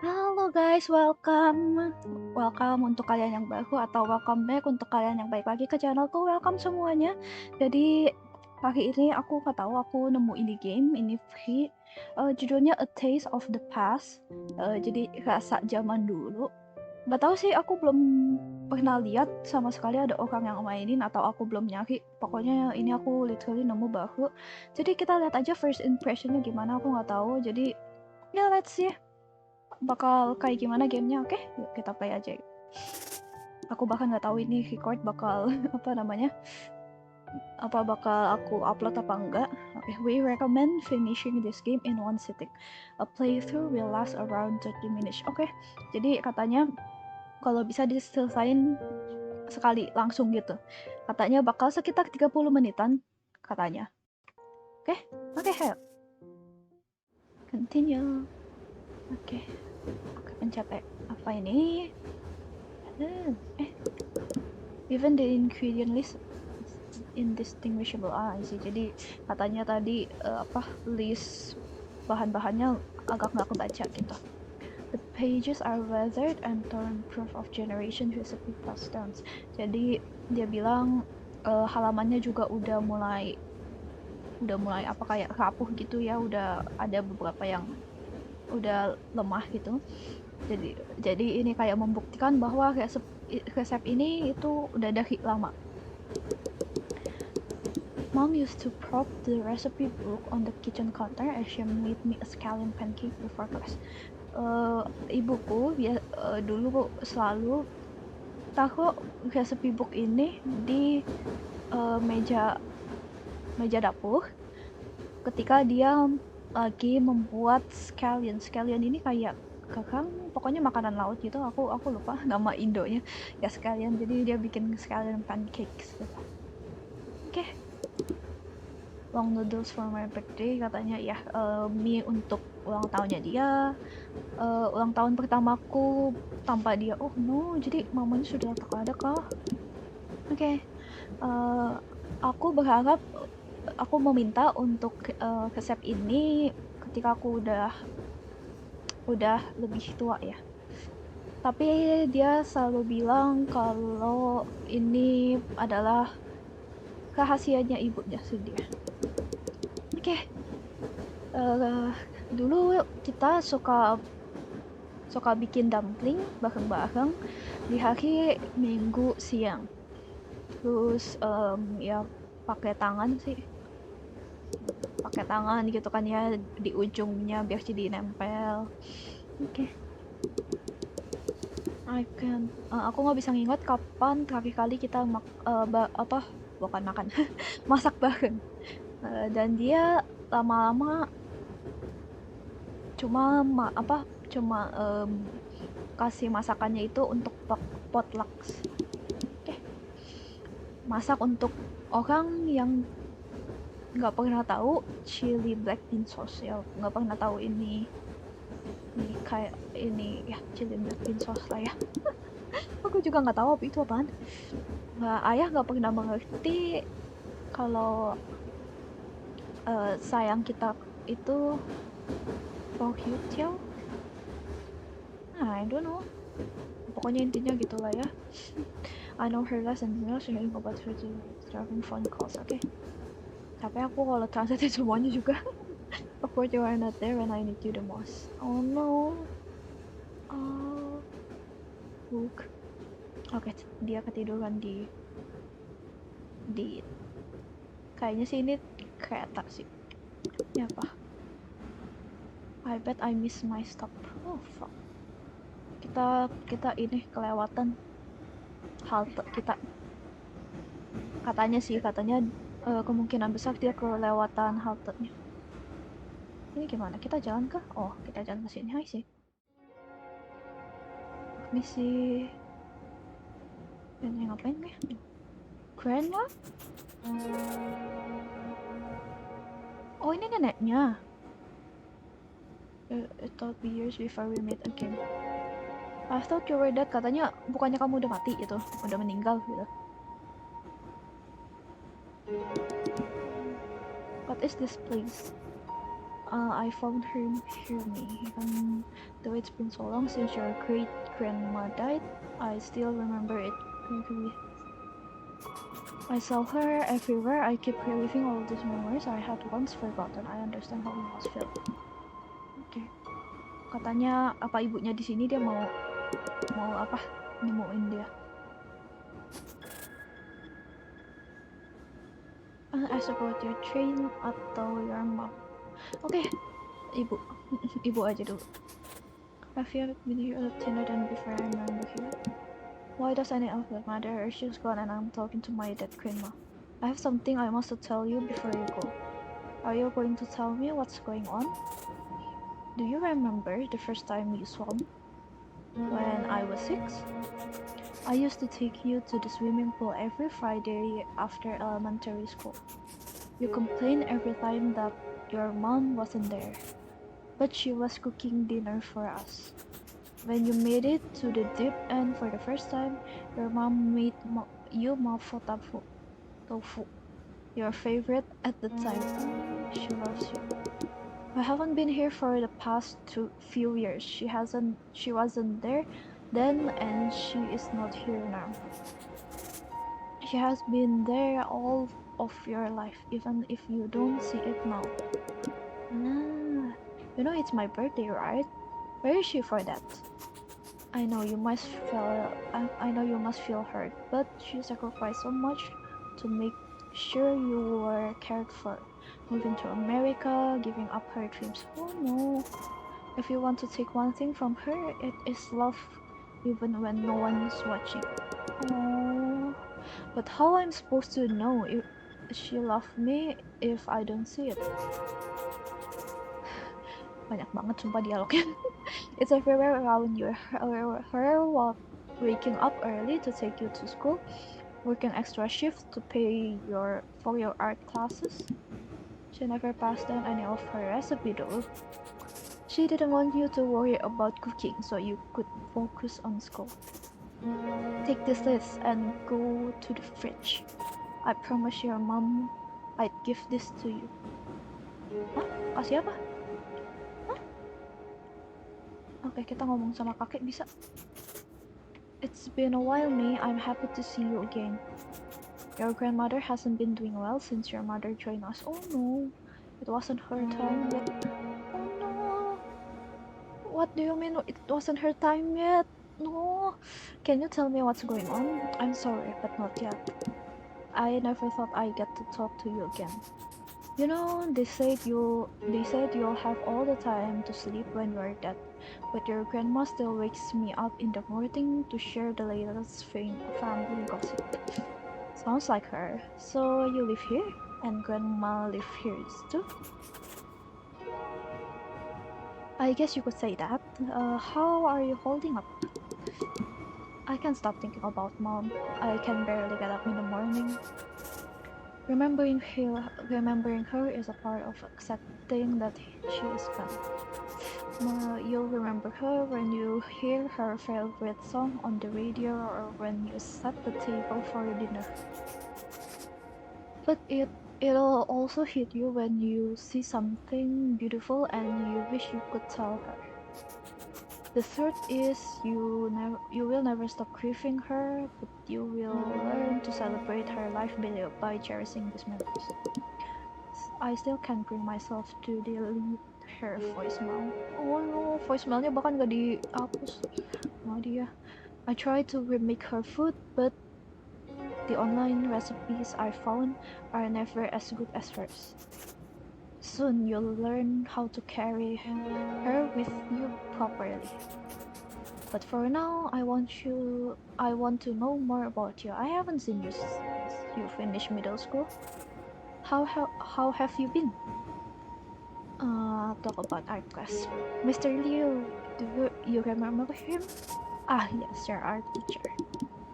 Halo guys, welcome untuk kalian yang baru atau welcome back untuk kalian yang balik lagi ke channelku. Welcome semuanya. Jadi hari ini aku nggak tahu, aku nemu ini game, ini free. Judulnya A Taste of the Past. Jadi rasa zaman dulu. Nggak tahu sih, aku belum pernah lihat sama sekali ada orang yang mainin atau aku belum nyari. Pokoknya ini aku literally nemu baru. Jadi kita lihat aja first impressionnya gimana. Aku nggak tahu. Jadi ya let's see bakal kayak gimana gamenya. Oke, yuk kita play aja. Aku bahkan nggak tahu ini record bakal bakal aku upload apa enggak. Okay, we recommend finishing this game in one sitting. A playthrough will last around 30 minutes. Oke, jadi katanya kalau bisa diselesain sekali langsung gitu. Katanya bakal sekitar 30 menitan katanya. Oke, ayo. Continue. Oke, pencet apa ini? Even the ingredient list indistinguishable sih. Jadi katanya tadi list bahan-bahannya agak nggak kebaca gitu. The pages are weathered and torn, proof of generation recipe passed down. Jadi dia bilang halamannya juga udah mulai apa kayak rapuh gitu ya, udah ada beberapa yang udah lemah gitu. Jadi ini kayak membuktikan bahwa resep ini itu udah dari lama. Mom used to prop the recipe book on the kitchen counter as she made me a scallion pancake before class. Ibuku dulu selalu taruh recipe book ini di meja dapur ketika dia lagi membuat scallion. Scallion ini kayak kakang, pokoknya makanan laut gitu. Aku lupa nama Indonya ya, scallion. Jadi dia bikin scallion pancakes gitu. Oke. Long noodles for my birthday katanya ya, mie untuk ulang tahunnya dia, ulang tahun pertamaku tanpa dia. Oh no, jadi mamanya sudah tak ada kah? Oke. Aku berharap, aku meminta untuk resep ini ketika aku udah lebih tua ya. Tapi dia selalu bilang kalau ini adalah rahasianya ibunya sendiri. Oke. Dulu kita suka bikin dumpling bareng-bareng di hari Minggu siang. Terus ya pakai tangan gitu kan ya, di ujungnya biar jadi nempel. Oke. Aku nggak bisa nginget kapan terakhir kali kita bukan makan, masak bareng. Dan dia lama-lama cuma kasih masakannya itu untuk potlucks. Masak untuk orang yang nggak pernah tahu chili black bean sauce ya, nggak pernah tahu ini kayak ini ya, chili black bean sauce lah ya. Aku juga nggak tahu itu apaan. Ayah nggak pernah mengerti kalau sayang kita itu Pohyutiao. I don't know. Pokoknya intinya gitulah ya. I know her less and more, so about her to driving phone calls. Oke. Tapi aku kalau translate semuanya juga. Of course you are not there when I need you the most. Oh no. Oh. Book. Oke, dia ketiduran di kayaknya sih ini kereta sih. Ini apa? I bet I miss my stop. Oh fuck. Kita ini kelewatan halte kita. Katanya kemungkinan besar dia kelewatan haltenya. Ini gimana? Kita jalan kah? Oh, kita jalan ke sini. Hai sih. Misi. Ini ngapain nih? Grandma? Oh, ini neneknya. It will be years before we meet again. I thought you were dead. Katanya bukannya kamu udah mati gitu, udah meninggal gitu. What is this place? I found her hear me. Even though it's been so long since your great grandma died, I still remember it vividly. I saw her everywhere. I keep reliving all these memories I had once forgotten. I understand how you must feel. Oke. Katanya apa ibunya di sini dia mau apa? Nemuin dia. Ask about your train atau your mom. Oke, ibu. Ibu aja dulu. Have you been here a thinner than before I remember here? Why does any of that matter? She's gone and I'm talking to my dead grandma. I have something I must tell you before you go. Are you going to tell me what's going on? Do you remember the first time you swam? When I was 6? I used to take you to the swimming pool every Friday after elementary school. You complained every time that your mom wasn't there, but she was cooking dinner for us. When you made it to the deep end for the first time, your mom made you mapo tofu, your favorite at the time. She loves you. I haven't been here for the past few years. She wasn't there then, and she is not here now. She has been there all of your life, even if you don't see it now. You know it's my birthday, right? Where is she for that? I know you must feel hurt, but she sacrificed so much to make sure you were cared for. Moving to America, giving up her dreams. Oh no. If you want to take one thing from her, it is love, even when no one is watching. Oh. But how I'm supposed to know if she loved me if I don't see it? Banyak banget sumpah dialognya. It's everywhere around you. Her waking up early to take you to school, working extra shifts to pay for your art classes. She never passed down any of her recipe though. She didn't want you to worry about cooking so you could focus on school. Take this list and go to the fridge. I promise your mom I'd give this to you. Hah? Kasih apa? Hah? Oke, kita ngomong sama kakek bisa? It's been a while, May. I'm happy to see you again. Your grandmother hasn't been doing well since your mother joined us. Oh no, it wasn't her time yet. Oh no. What do you mean it wasn't her time yet? No. Can you tell me what's going on? I'm sorry, but not yet. I never thought I'd get to talk to you again. You know, they said you'll have all the time to sleep when you're dead, but your grandma still wakes me up in the morning to share the latest family gossip. Sounds like her. So you live here, and grandma live here too? I guess you could say that. How are you holding up? I can't stop thinking about mom. I can barely get up in the morning. Remembering her is a part of accepting that she is gone. You'll remember her when you hear her favorite song on the radio or when you set the table for dinner. But it'll also hit you when you see something beautiful and you wish you could tell her. The truth is, you will never stop grieving her, but you will learn to celebrate her life by cherishing these memories. I still can't bring myself to delete her voicemail. Oh no, voicemailnya bahkan gak dihapus sama dia. I tried to remake her food, but the online recipes I found are never as good as hers. Soon you'll learn how to carry her with you properly. But for now, I want to know more about you. I haven't seen you since you finished middle school. How have you been? Talk about art class. Mr. Liu, do you remember him? Ah, yes, your art teacher.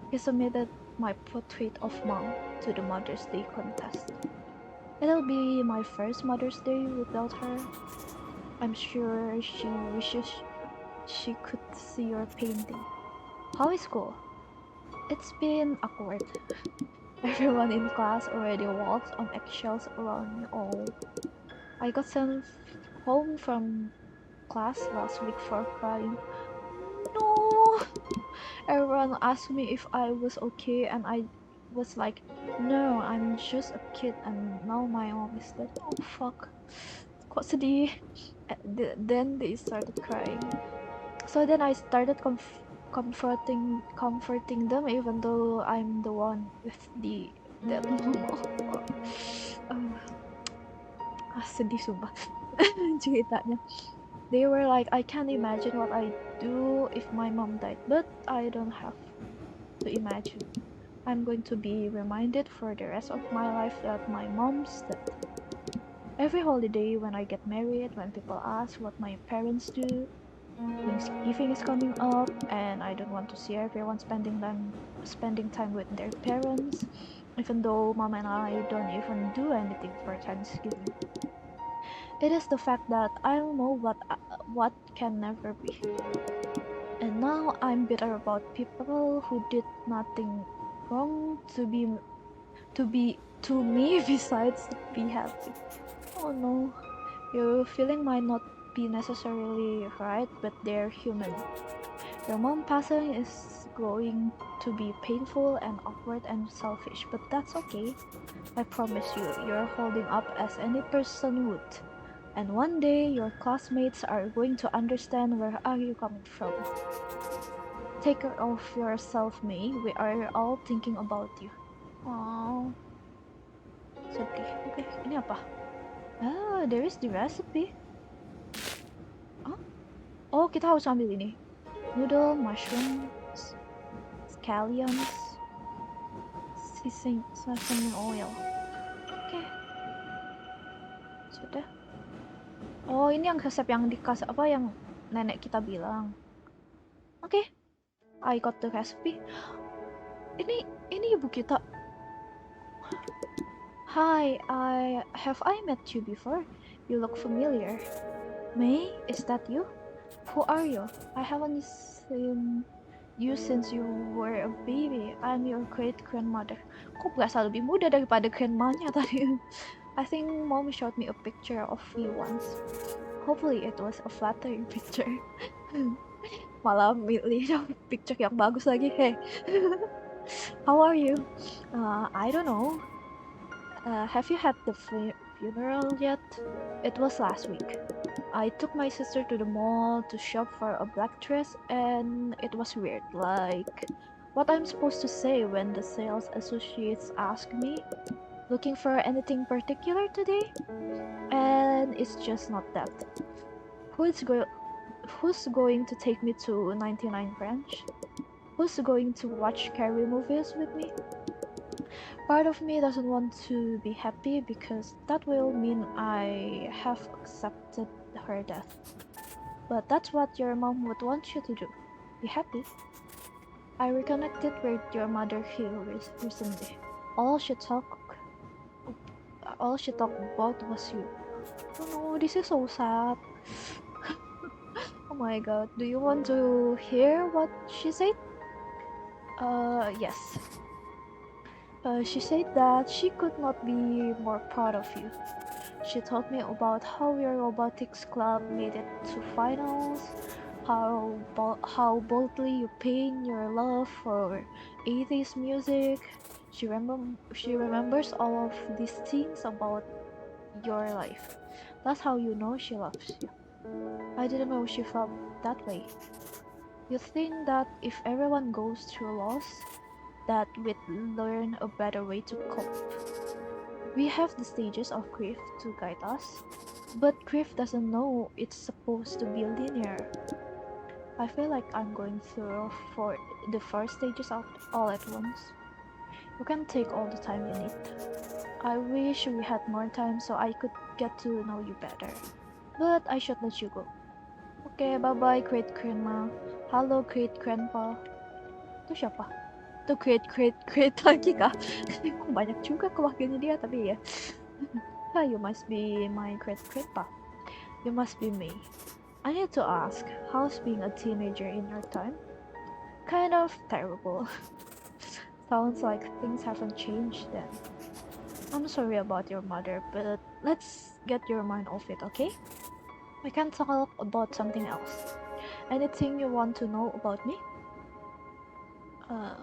He submitted my portrait of mom to the Mother's Day contest. It'll be my first Mother's Day without her. I'm sure she wishes she could see your painting. How is school? It's been awkward. Everyone in class already walks on eggshells around me. Oh, I got sent home from class last week for crying. No! Everyone asked me if I was okay, and I was like, no, I'm just a kid, and now my mom is dead. Oh fuck. Kok sedih. Then they started crying. So then I started comforting them, even though I'm the one with the dead mom. Sedih sumpah ceritanya. They were like, I can't imagine what I'd do if my mom died, but I don't have to imagine. I'm going to be reminded for the rest of my life that my mom's dead. Every holiday, when I get married, when people ask what my parents do, Thanksgiving is coming up, and I don't want to see everyone spending time with their parents, even though mom and I don't even do anything for Thanksgiving. It is the fact that I don't know what can never be. And now I'm bitter about people who did nothing wrong to me besides be happy. Oh no, your feeling might not be necessarily right, but they're human. Your mom passing is going to be painful and awkward and selfish, but that's okay. I promise you, you're holding up as any person would. And one day your classmates are going to understand where are you coming from. Take care of yourself, May. We are all thinking about you. Oh, sedih. Oke, ini apa? Ah, there is the recipe. Huh? Oh, kita harus ambil ini. Noodle, mushrooms, scallions, sesame oil. Oke, sudah. Oh, ini yang resep yang dikasih apa yang nenek kita bilang. Oke, I got the recipe. Ini ibu kita. Hi, have I met you before? You look familiar. May, is that you? Who are you? I haven't seen you since you were a baby. I'm your great-grandmother. Kok berasa lebih muda daripada grandmanya tadi? I think mom showed me a picture of you once. Hopefully it was a flattering picture. Malah milih picture yang bagus lagi. Hey, how are you? I don't know. Have you had the funeral yet? It was last week. I took my sister to the mall to shop for a black dress, and it was weird, like what I'm supposed to say when the sales associates ask me, looking for anything particular today? And it's just not that. Who's going to take me to 99 Branch? Who's going to watch scary movies with me? Part of me doesn't want to be happy because that will mean I have accepted her death. But that's what your mom would want you to do. Be happy. I reconnected with your mother here recently. All she talked about was you. Oh no, this is so sad. Oh my god, do you want to hear what she said? Yes. She said that she could not be more proud of you. She told me about how your robotics club made it to finals, how boldly you paint your love for 80s music. She remembers all of these things about your life. That's how you know she loves you. I didn't know she felt that way. You think that if everyone goes through loss, that we'd learn a better way to cope. We have the stages of grief to guide us, but grief doesn't know it's supposed to be linear. I feel like I'm going through for the first stages all at once. You can take all the time you need. I wish we had more time so I could get to know you better. But I should let you go. Okay, bye-bye great grandma. Halo great grandpa. Itu siapa? Itu great lagi kah? Banyak juga kewakilnya dia tapi ya. You must be my great grandpa. You must be me. I need to ask, how's being a teenager in your time? Kind of terrible. Sounds like things haven't changed then. I'm sorry about your mother, but let's get your mind off it, okay? We can talk about something else. Anything you want to know about me? Uh,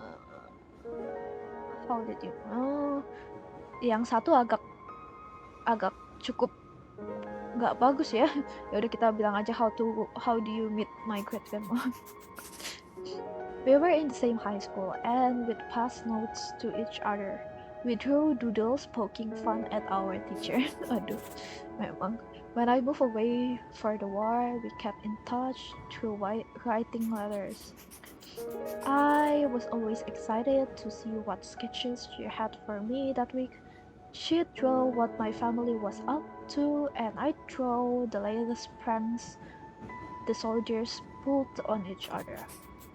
how did you know? Yang satu agak cukup nggak bagus ya. Ya udah kita bilang aja how do you meet my great grandma. We were in the same high school and we'd pass notes to each other. We drew doodles poking fun at our teacher. Aduh, memang. When I moved away for the war, we kept in touch through writing letters. I was always excited to see what sketches she had for me that week. She'd draw what my family was up to, and I'd draw the latest pranks the soldiers pulled on each other.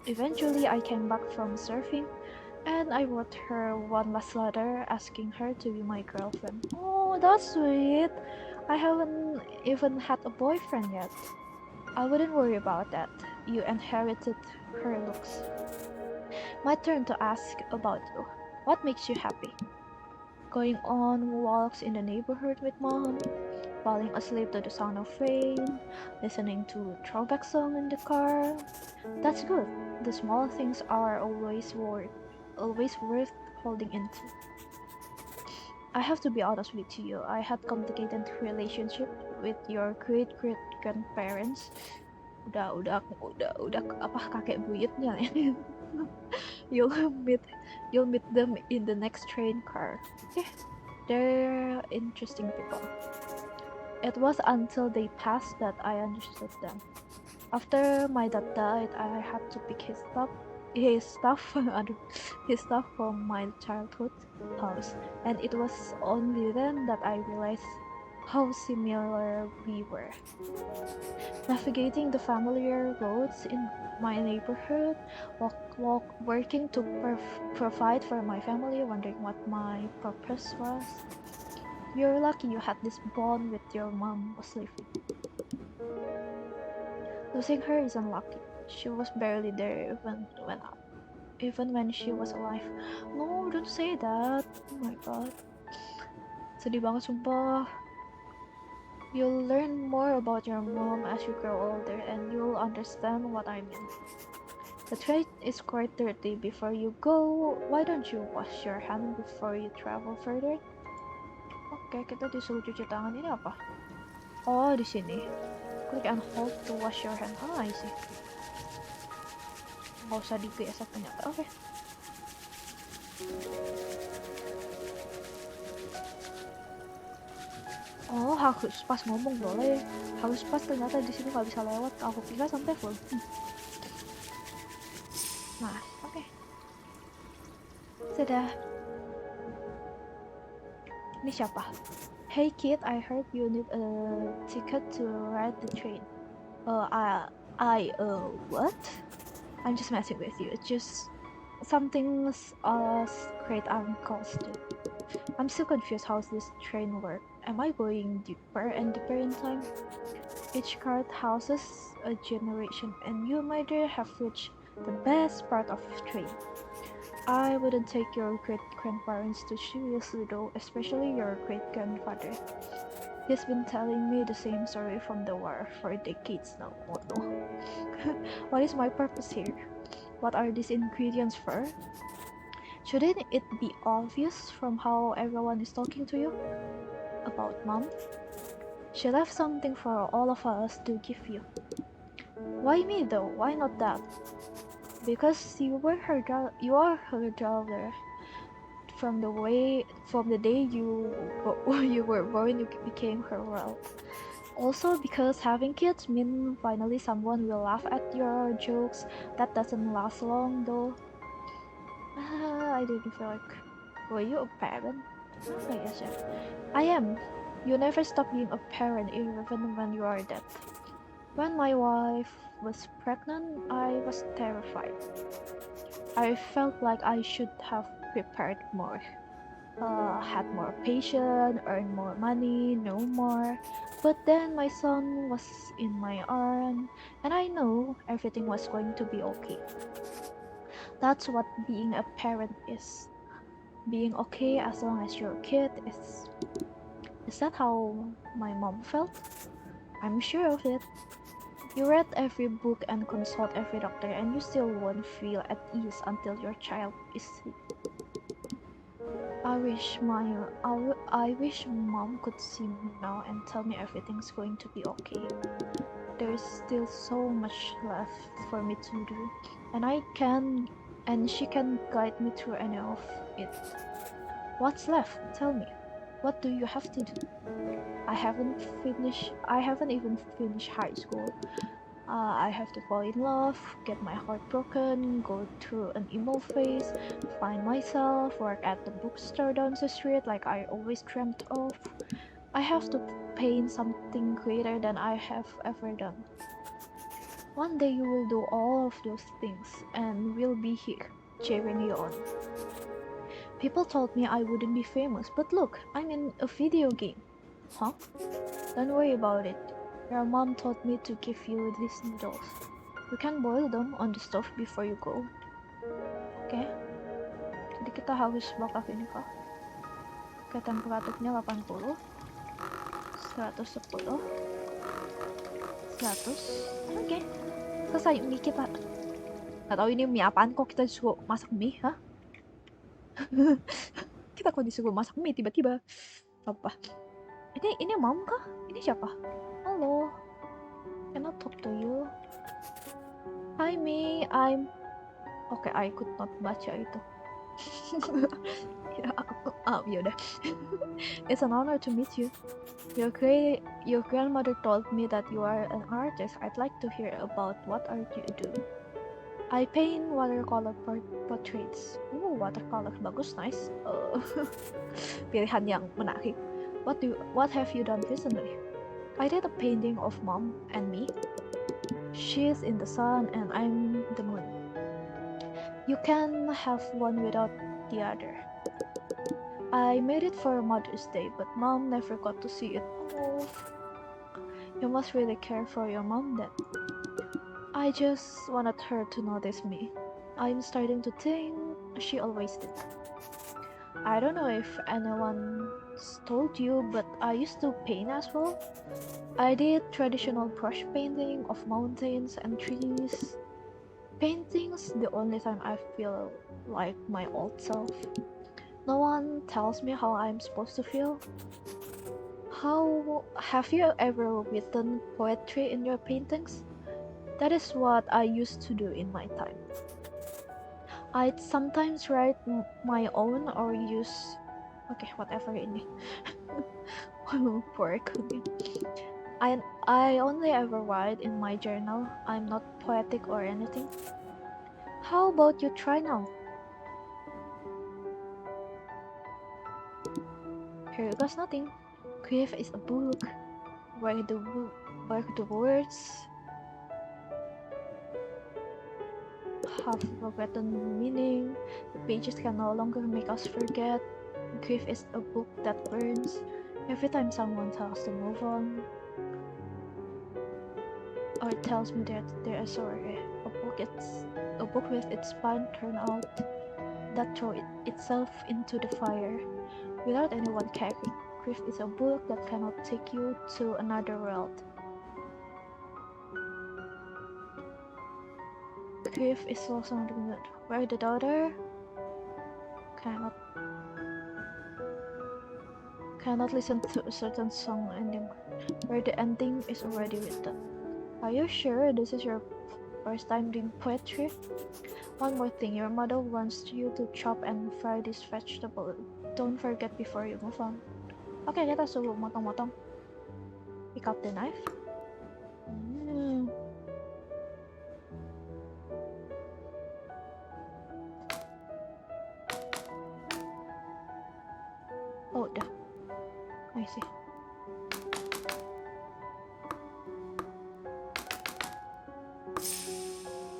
Eventually, I came back from surfing, and I wrote her one last letter asking her to be my girlfriend. Oh, that's sweet. I haven't even had a boyfriend yet. I wouldn't worry about that. You inherited her looks. My turn to ask about you. What makes you happy? Going on walks in the neighborhood with mom, falling asleep to the sound of rain, listening to throwback song in the car. That's good. The small things are always worth holding into. I have to be honest with you. I had complicated relationship with your great grandparents. Udah apa kakek buyutnya. you'll meet you'll meet them in the next train car. Yeah, they're interesting people. It was until they passed that I understood them. After my dad died, I had to pick aduh, his stuff from my childhood house, and it was only then that I realized how similar we were. Navigating the familiar roads in my neighborhood, working to provide for my family, wondering what my purpose was. You're lucky you had this bond with your mom was living. Losing her is unlucky. She was barely there even when she was alive. No, don't say that. Oh my god. Sedih banget sumpah. You'll learn more about your mom as you grow older and you'll understand what I mean. The tray is quite dirty. Before you go, why don't you wash your hand before you travel further? Oke, kita disuruh cuci tangan. Ini apa? Oh, di sini. Click and hold to wash your hand. Ah, I see. Nggak usah digesek ternyata. Oke. Oh, harus pas ngomong boleh. Harus pas ternyata di sini nggak bisa lewat. Aku kira sampai full. Nah, oke. Sudah. Ini siapa? Hey kid, I heard you need a ticket to ride the train. What? I'm just messing with you. It's just something us great uncles do. I'm still confused how this train works. Am I going deeper and deeper in time? Each card houses a generation, and you might have reached the best part of the train. I wouldn't take your great-grandparents too seriously though, especially your great-grandfather. He's been telling me the same story from the war for decades now. Oh no. What is my purpose here? What are these ingredients for? Shouldn't it be obvious from how everyone is talking to you? About mom? She left something for all of us to give you. Why me though? Why not that? Because you are her daughter. From the day you were born, you became her world. Also because having kids mean finally someone will laugh at your jokes. That doesn't last long though. I didn't feel like. Were you a parent? I guess yeah. I am. You never stop being a parent even when you are dead. When my wife was pregnant, I was terrified. I felt like I should have prepared more. Had more patience, earned more money, no more. But then my son was in my arm, and I know everything was going to be okay. That's what being a parent is. Being okay as long as your kid is. Is that how my mom felt? I'm sure of it. You read every book and consult every doctor, and you still won't feel at ease until your child is sick. I wish mom could see me now and tell me everything's going to be okay. There is still so much left for me to do, and she can guide me through any of it. What's left? Tell me. What do you have to do? I haven't even finished high school. I have to fall in love, get my heart broken, go through an emo phase, find myself, work at the bookstore down the street like I always dreamt of. I have to paint something greater than I have ever done. One day you will do all of those things, and we'll be here, cheering you on. People told me I wouldn't be famous, but look, I'm in a video game. Huh? Don't worry about it. Your mom taught me to give you these noodles. You can boil them on the stove before you go. Oke. Jadi kita harus bakar ini kah? Oke, temperaturnya 80, 110, 100. Oke. Selesai mie kita. Gak tahu ini mie apaan kok kita disuruh masak mie, hah? Kita kok disuruh masak mie tiba-tiba. Apa? Ini mom kah? Ini siapa? Halo. Can I talk to you? Hi me, Oke, I could not baca itu. Ya udah. It's an honor to meet you. Your grandmother told me that you are an artist. I'd like to hear about what art you do. I paint watercolor portraits. Watercolor bagus, nice. Pilihan yang menarik. What have you done recently? I did a painting of mom and me. She's in the sun and I'm the moon. You can have one without the other. I made it for Mother's Day, but mom never got to see it. Oh, you must really care for your mom then. I just wanted her to notice me. I'm starting to think she always did. I don't know if anyone told you, but I used to paint as well. I did traditional brush painting of mountains and trees. Painting's the only time I feel like my old self. No one tells me how I'm supposed to feel. Have you ever written poetry in your paintings? That is what I used to do in my time. I'd sometimes write my own or use... Okay, whatever ini. Poor cooking. I only ever write in my journal. I'm not poetic or anything. How about you try now? Here goes nothing. Grief is a book where the words have forgotten meaning. The pages can no longer make us forget. Grief is a book that burns every time someone tells to move on, or tells me that they are sorry. A book with its spine turned out, that throws itself into the fire without anyone caring. Grief is a book that cannot take you to another world. Grief is also on the mood, where the daughter cannot listen to a certain song anymore, where the ending is already written. Are you sure this is your first time doing poetry? One more thing, your mother wants you to chop and fry this vegetable. Don't forget before you move on. Oke, kita suruh motong-motong. Pick up the knife. Oh, udah. I see.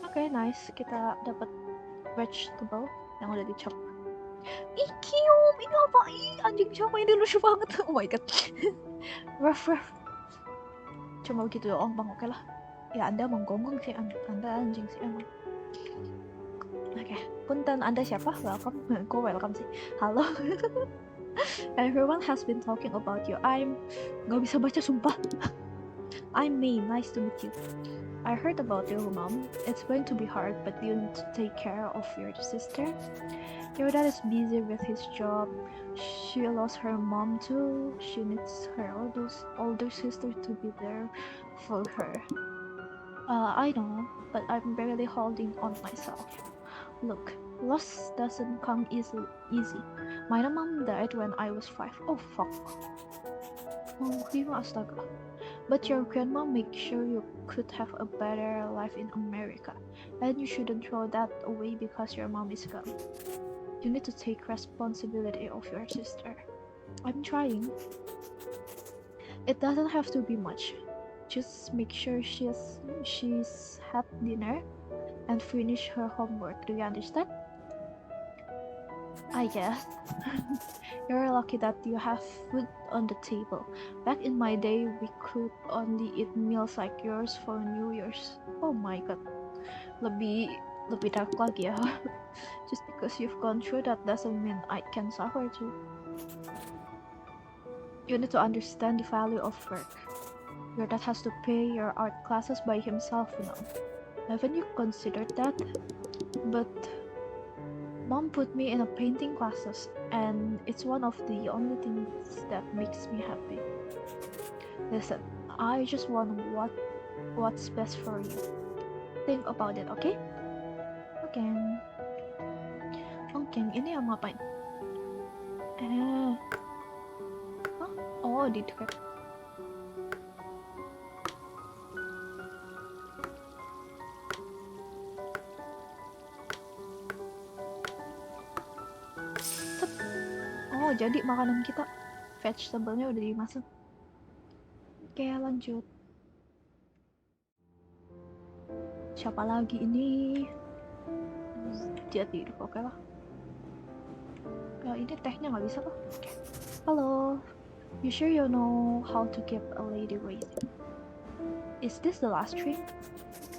Oke, nice. Kita dapat vegetable yang udah dicop. Ikium, ini apa? Anjing siapa ini lucu banget. Oh my god. Rough. Cuma begitu doang bang, oke lah. Ya Anda menggonggong sih, Anda anjing sih emang. Oke, punten Anda siapa? Welcome. Kok welcome sih? Halo. Everyone has been talking about you. I'm gak bisa baca sumpah. I'm May, nice to meet you. I heard about your mom. It's going to be hard, but you need to take care of your sister. Your dad is busy with his job. She lost her mom too. She needs her older sister to be there for her. I know, but I'm barely holding on myself. Look, loss doesn't come easy. My mom died when I was 5. Oh fuck. Oh, astaga. But your grandma makes sure you could have a better life in America. And you shouldn't throw that away because your mom is gone. You need to take responsibility of your sister. I'm trying. It doesn't have to be much. Just make sure she's had dinner and finish her homework. Do you understand? I guess. You're lucky that you have food on the table. Back in my day, we could only eat meals like yours for New Year's. Oh my god. Lebih dark lagi ya. Just because you've gone through that doesn't mean I can suffer too. You need to understand the value of work. Your dad has to pay your art classes by himself now. Haven't you considered that? But Mom put me in a painting classes, and it's one of the only things that makes me happy. Listen, I just want what's best for you. Think about it, okay? Okay. Oke, ini yang ngapain? Hah? Oh, di dekat. Oh, jadi makanan kita vegetable-nya udah dimasak. Oke, lanjut. Siapa lagi ini? Dia tidur, oke lah. Ini tehnya nggak bisa lah. Oke. Hello. You sure you know how to keep a lady waiting? Is this the last trick?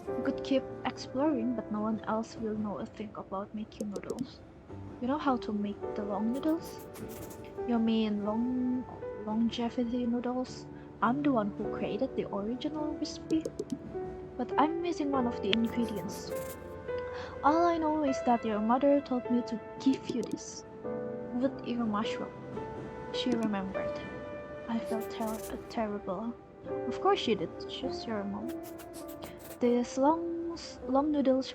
You could keep exploring, but no one else will know a thing about making noodles. You know how to make the long noodles? You mean longevity noodles? I'm the one who created the original recipe, but I'm missing one of the ingredients. All I know is that your mother told me to give you this wood ear mushroom. She remembered. I felt terrible. Of course she did. She's your mom. These long noodles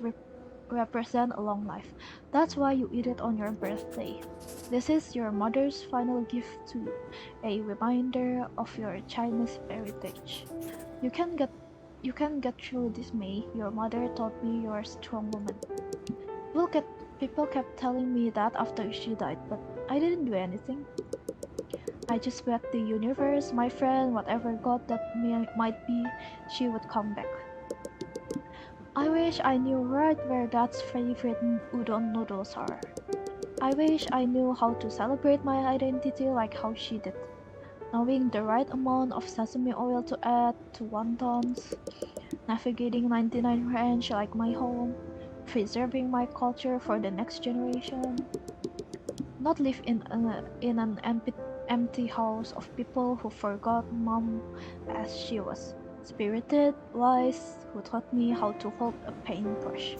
represent a long life. That's why you eat it on your birthday. This is your mother's final gift to you, a reminder of your Chinese heritage. You can get through this, May. Your mother taught me you're a strong woman. People kept telling me that after she died, but I didn't do anything. I just begged the universe, my friend, whatever God that might be, she would come back. I wish I knew right where Dad's favorite udon noodles are. I wish I knew how to celebrate my identity like how she did. Knowing the right amount of sesame oil to add to wontons, navigating 99 ranch like my home, preserving my culture for the next generation. Not live in an empty house of people who forgot Mom as she was. Spirited, wise, who taught me how to hold a paintbrush.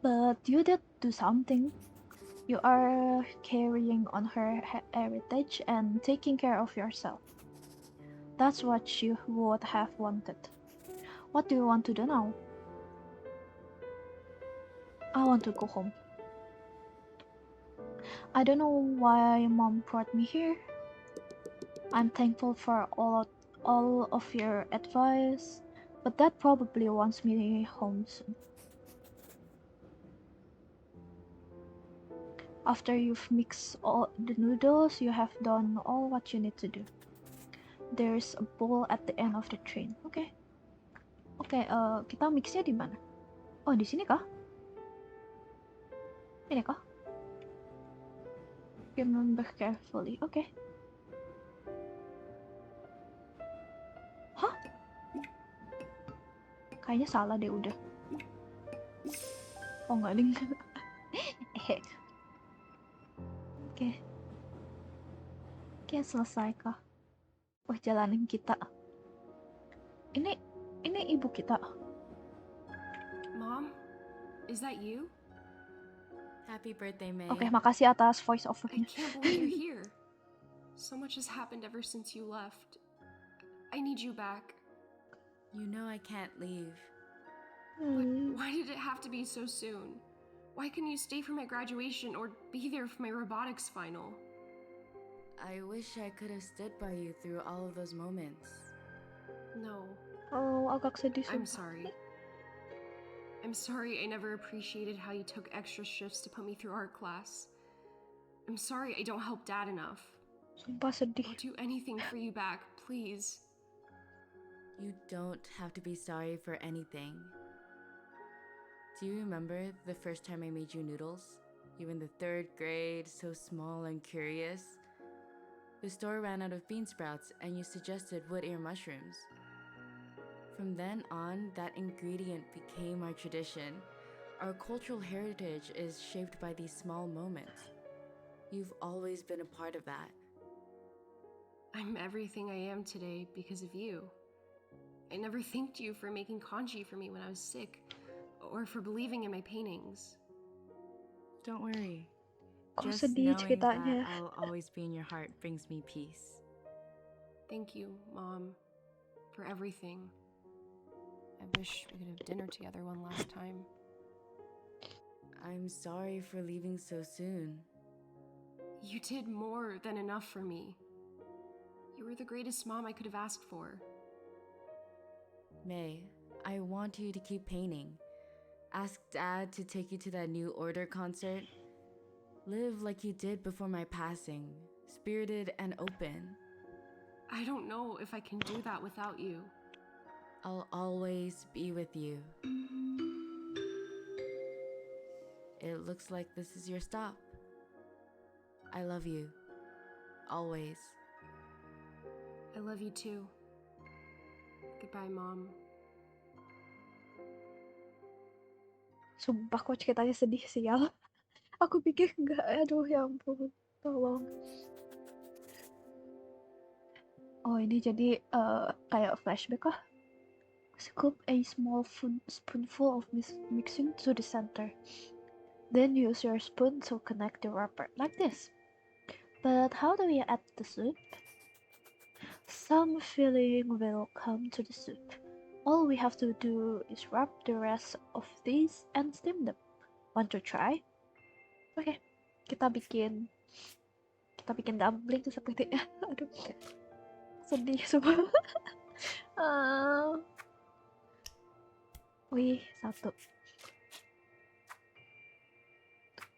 But you did do something. You are carrying on her heritage and taking care of yourself. That's what she would have wanted. What do you want to do now? I want to go home. I don't know why Mom brought me here. I'm thankful for all of your advice, but Dad probably wants me home soon. After you've mixed all the noodles, you have done all what you need to do. There's a bowl at the end of the train. Oke, kita mixnya di mana? Oh, di sini kah? Ini kah? Remember carefully. Oke. Hah? Kayaknya salah deh udah. Oh, nggak ding. Hehe. Oke. Oke, selesai kah? Perjalanan kita. Ini ibu kita. Mom, is that you? Happy birthday, May. Oke, makasih atas voice I overnya. can't believe you're here. So much has happened ever since you left. I need you back. You know I can't leave. But why did it have to be so soon? Why couldn't you stay for my graduation or be there for my robotics final? I wish I could have stood by you through all of those moments. No, Oh, agak sedih I'm sumpah. sorry. I'm sorry I never appreciated how you took extra shifts to put me through art class. I'm sorry I don't help Dad enough. Sumpah sedih. I'll do anything for you back, please. You don't have to be sorry for anything. Do you remember the first time I made you noodles? You were in the 3rd grade, so small and curious. The store ran out of bean sprouts and you suggested wood ear mushrooms. From then on, that ingredient became our tradition. Our cultural heritage is shaped by these small moments. You've always been a part of that. I'm everything I am today because of you. I never thanked you for making kanji for me when I was sick, or for believing in my paintings. Don't worry. Kok Just sedih knowing that ceritanya. I'll always be in your heart brings me peace. Thank you, Mom, for everything. I wish we could have dinner together one last time. I'm sorry for leaving so soon. You did more than enough for me. You were the greatest mom I could have asked for. May, I want you to keep painting. Ask Dad to take you to that New Order concert. Live like you did before my passing, spirited and open. I don't know if I can do that without you. I'll always be with you. It looks like this is your stop. I love you. Always. I love you too. Goodbye, Mom. Sumpah kok ceritanya sedih sial. Aku pikir enggak, aduh ya ampun. Tolong. Oh, ini jadi kayak flashback kah? Scoop a small spoonful of mixing to the center. Then use your spoon to connect the wrapper, like this. But how do we add the soup? Some filling will come to the soup. All we have to do is wrap the rest of these and steam them. Want to try? Oke, kita bikin dumpling sepertinya. Aduh, sedih semua. Wih, satu.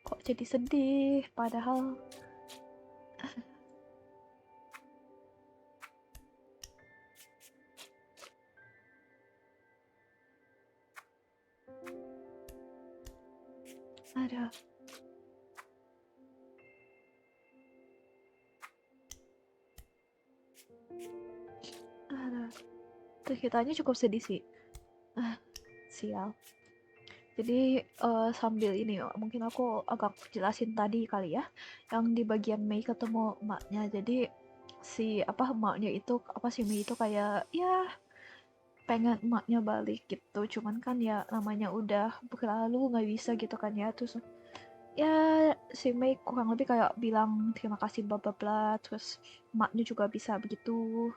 Kok jadi sedih? Padahal ada. Ceritanya cukup sedih sih. Sial. Jadi sambil ini mungkin aku agak jelasin tadi kali ya, yang di bagian Mei ketemu emaknya. Jadi si emaknya itu si Mei itu kayak ya pengen emaknya balik gitu. Cuman kan ya namanya udah berlalu nggak bisa gitu kan ya. Terus ya si Mei kurang lebih kayak bilang terima kasih bla bla bla. Terus emaknya juga bisa begitu.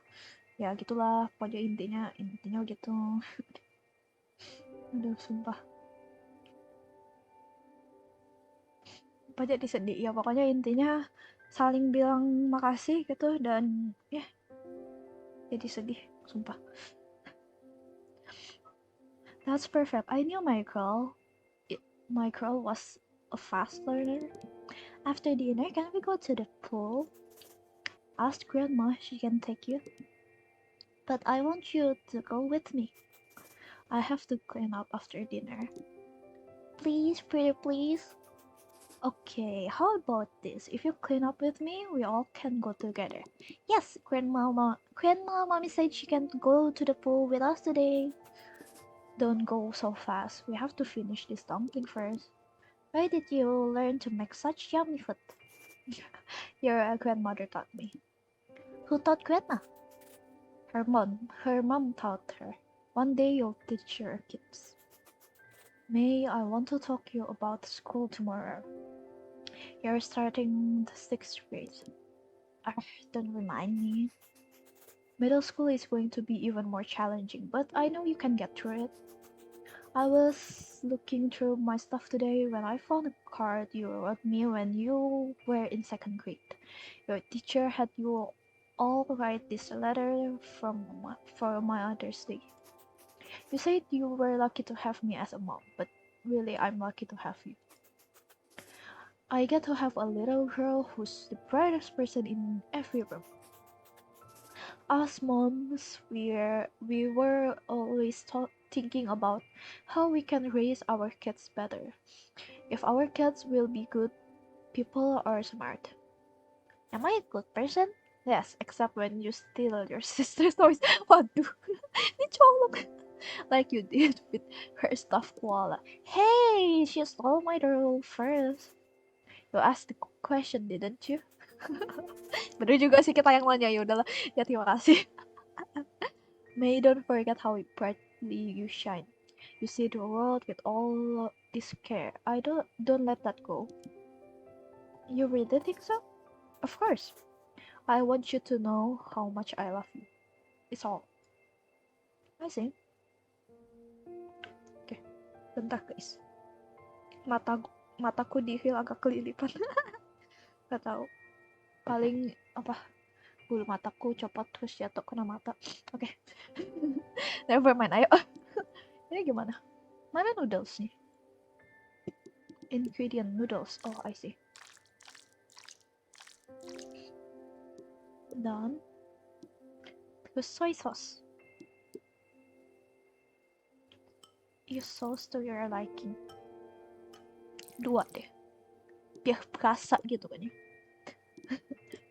Ya gitulah pokoknya intinya gitu. Aduh sumpah. Apa jadi sedih ya, pokoknya intinya saling bilang makasih gitu dan ya jadi sedih sumpah. That's perfect. I knew my girl was a fast learner. After dinner, can we go to the pool? Ask grandma, she can take you. But I want you to go with me. I have to clean up after dinner. Please, pretty please. Okay, how about this? If you clean up with me, we all can go together. Yes, Grandma Mommy said she can go to the pool with us today. Don't go so fast. We have to finish this dumpling first. Why did you learn to make such yummy food? Your grandmother taught me. Who taught grandma? Her mom taught her. One day you'll teach your kids. May, I want to talk to you about school tomorrow. You're starting the 6th grade. Ah, don't remind me. Middle school is going to be even more challenging, but I know you can get through it. I was looking through my stuff today when I found a card you wrote me when you were in 2nd grade. Your teacher had you all write this letter for my Mother's Day. You said you were lucky to have me as a mom, but really I'm lucky to have you. I get to have a little girl who's the brightest person in every room. As moms, we were always thinking about how we can raise our kids better. If our kids will be good people or smart. Am I a good person? Yes, except when you steal your sister's toys. Waduh, dicolok. Like you did with her stuffed koala. Hey, she stole my doll first. You asked the question, didn't you? Bener juga sih kita yang nanya, ya udahlah. Ya terima kasih. May, don't forget how brightly you shine. You see the world with all this care. I don't let that go. You really think so? Of course. I want you to know how much I love you. It's all. I see. Oke, bentar guys. Mataku di feel agak kelilipan. Gak tahu. Paling apa? Bulu mataku copot terus jatuh kena mata. Oke. Never mind. Ayo. Ini gimana? Mana noodles nih? Ingredient noodles. Oh, I see. Done. Terus soy sauce. Use sauce to your liking. 2 deh. Biar berasa gitu kan ya.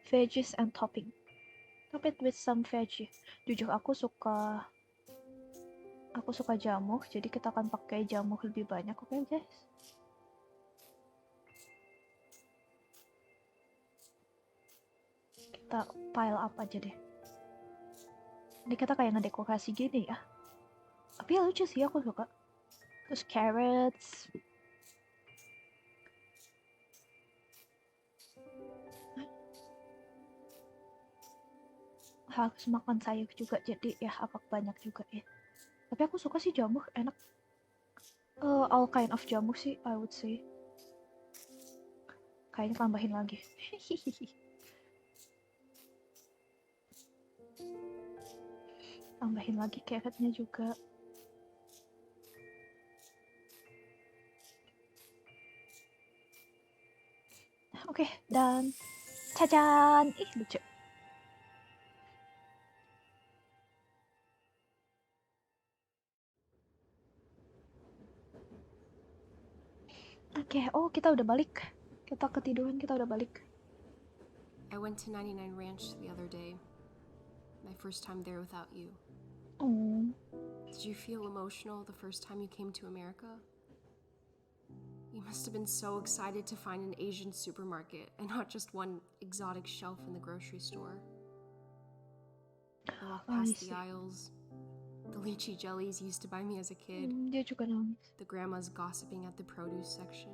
Veggies and topping. Top it with some veggie. Jujur aku suka jamur, jadi kita akan pakai jamur lebih banyak, oke guys? Kita pile up aja deh. Ini kita kayak ngedekorasi gini ya. Tapi ya lucu sih, aku suka. Terus carrots. Harus makan sayur juga, jadi ya agak banyak juga ya. Tapi aku suka sih jamur, enak. All kind of jamur sih, I would say. Kayaknya tambahin lagi. Tambahin lagi carrotnya juga. Oke, dan cacan. Ih, lucu. Oke, oh kita udah balik. Kita ketiduran, kita udah balik. I went to 99 Ranch the other day. My first time there without you. Oh. Did you feel emotional the first time you came to America? You must have been so excited to find an Asian supermarket and not just one exotic shelf in the grocery store. I walked past the aisles, the lychee jellies you used to buy me as a kid, Dia juga nangis. the grandmas gossiping at the produce section.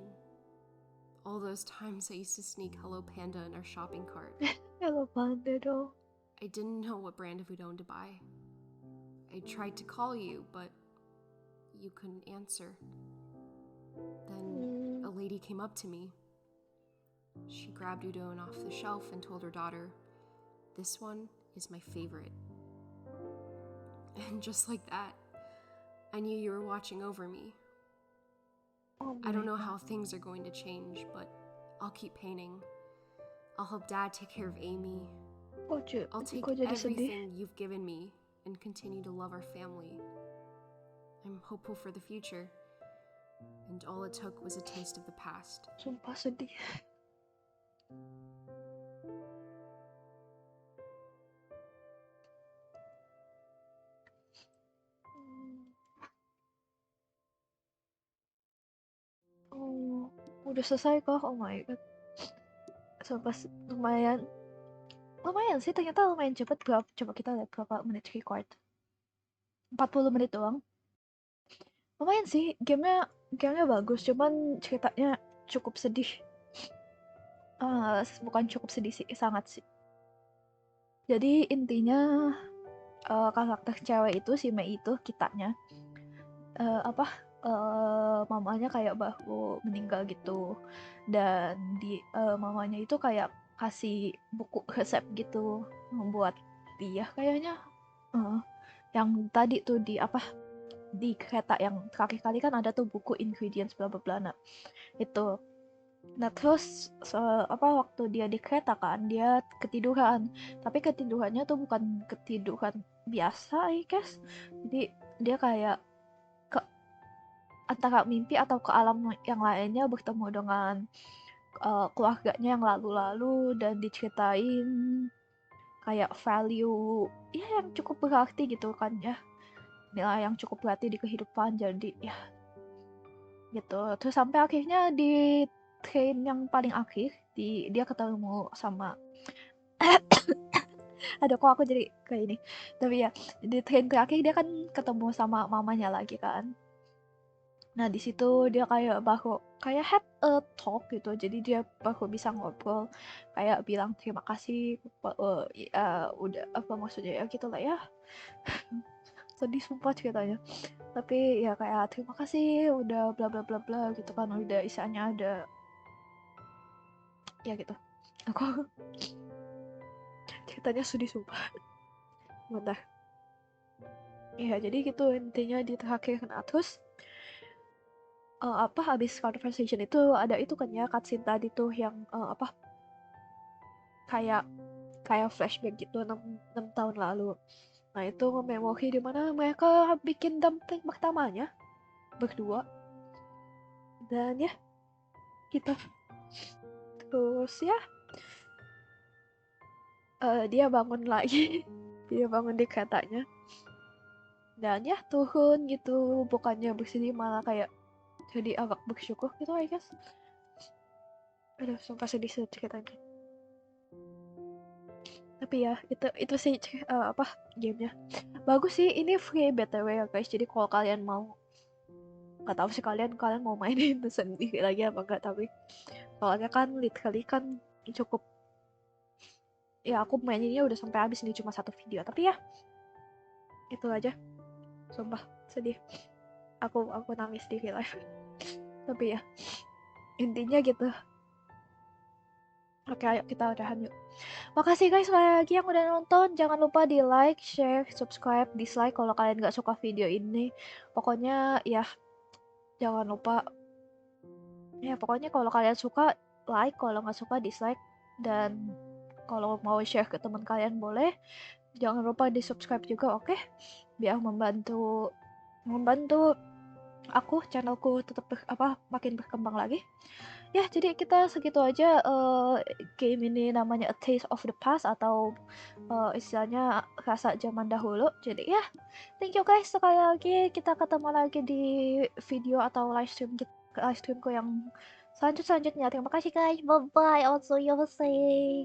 All those times I used to sneak Hello Panda in our shopping cart. Hello Panda dong. I didn't know what brand of udon to buy. I tried to call you, but you couldn't answer. Then a lady came up to me. She grabbed udon off the shelf and told her daughter, "This one is my favorite." And just like that, I knew you were watching over me. Oh I don't know how things are going to change, but I'll keep painting. I'll help Dad take care of Amy. I'll take everything you've given me and continue to love our family. I'm hopeful for the future, and all it took was a taste of the past. Sumpah sedih. Oh, Udah selesai kok, oh my god. Sumpah lumayan sih, ternyata lumayan cepet. Coba kita lihat berapa menit record. 40 menit doang. Lumayan sih, gamenya bagus, cuman ceritanya cukup sedih. Bukan cukup sedih sih, sangat sih. Jadi intinya karakter cewek itu, si Mei itu, kitanya mamanya kayak baru meninggal gitu, dan mamanya itu kayak kasih buku resep gitu membuat dia kayaknya yang tadi tuh di kereta yang terakhir kali kan ada tuh buku ingredients bla bla bla. Nah itu, nah terus waktu dia di kereta kan dia ketiduran, tapi ketidurannya tuh bukan ketiduran biasa I guess. Jadi dia kayak antara mimpi atau ke alam yang lainnya, bertemu dengan keluarganya yang lalu-lalu, dan diceritain kayak value ya yang cukup berarti gitu kan ya, nilai yang cukup berarti di kehidupan. Jadi ya gitu, terus sampai akhirnya di train yang paling akhir dia ketemu sama ada kok aku jadi kayak ini, tapi ya di train terakhir dia kan ketemu sama mamanya lagi kan. Nah di situ dia kayak baru kayak had a talk gitu, jadi dia baru bisa ngobrol, kayak bilang terima kasih udah apa maksudnya ya gitulah ya. Sedih sumpah ceritanya, tapi ya kayak terima kasih udah bla bla bla bla gitu kan, udah isanya ada ya gitu. Aku ceritanya sedih sumpah. Bentar. Ya jadi gitu intinya di terakhir. Nah terus habis conversation itu ada itu kan ya cutscene tadi tuh yang kayak flashback gitu 6 tahun lalu. Nah itu memori di mana mereka bikin dumpling pertamanya berdua, dan ya gitu. Terus ya dia bangun lagi. Dia bangun di keretanya, dan ya turun gitu, bukannya bersedih malah kayak jadi agak bersyukur gitu I guess. Aduh sumpah sedih ceritanya. Tapi ya itu sih gamenya bagus sih. Ini free btw ya guys, jadi kalau kalian mau, nggak tahu sih kalian mau mainin sendiri lagi apa enggak, tapi soalnya kan literally kan cukup ya, aku maininnya udah sampai habis, ini cuma 1 video, tapi ya itu aja. Sumpah sedih, aku nangis di real life. Tapi ya intinya gitu. Oke ayo kita udahan yuk. Makasih guys sekali lagi yang udah nonton. Jangan lupa di like, share, subscribe, dislike kalau kalian gak suka video ini. Pokoknya ya jangan lupa. Ya pokoknya kalau kalian suka like, kalau nggak suka dislike. Dan kalau mau share ke teman kalian boleh. Jangan lupa di subscribe juga, oke? Biar membantu aku, channelku tetap makin berkembang lagi. Ya jadi kita segitu aja. Game ini namanya A Taste of the Past, atau istilahnya rasa zaman dahulu. Jadi ya thank you guys sekali lagi. Kita ketemu lagi di video atau live streamku yang selanjutnya. Terima kasih guys, bye bye. Also you say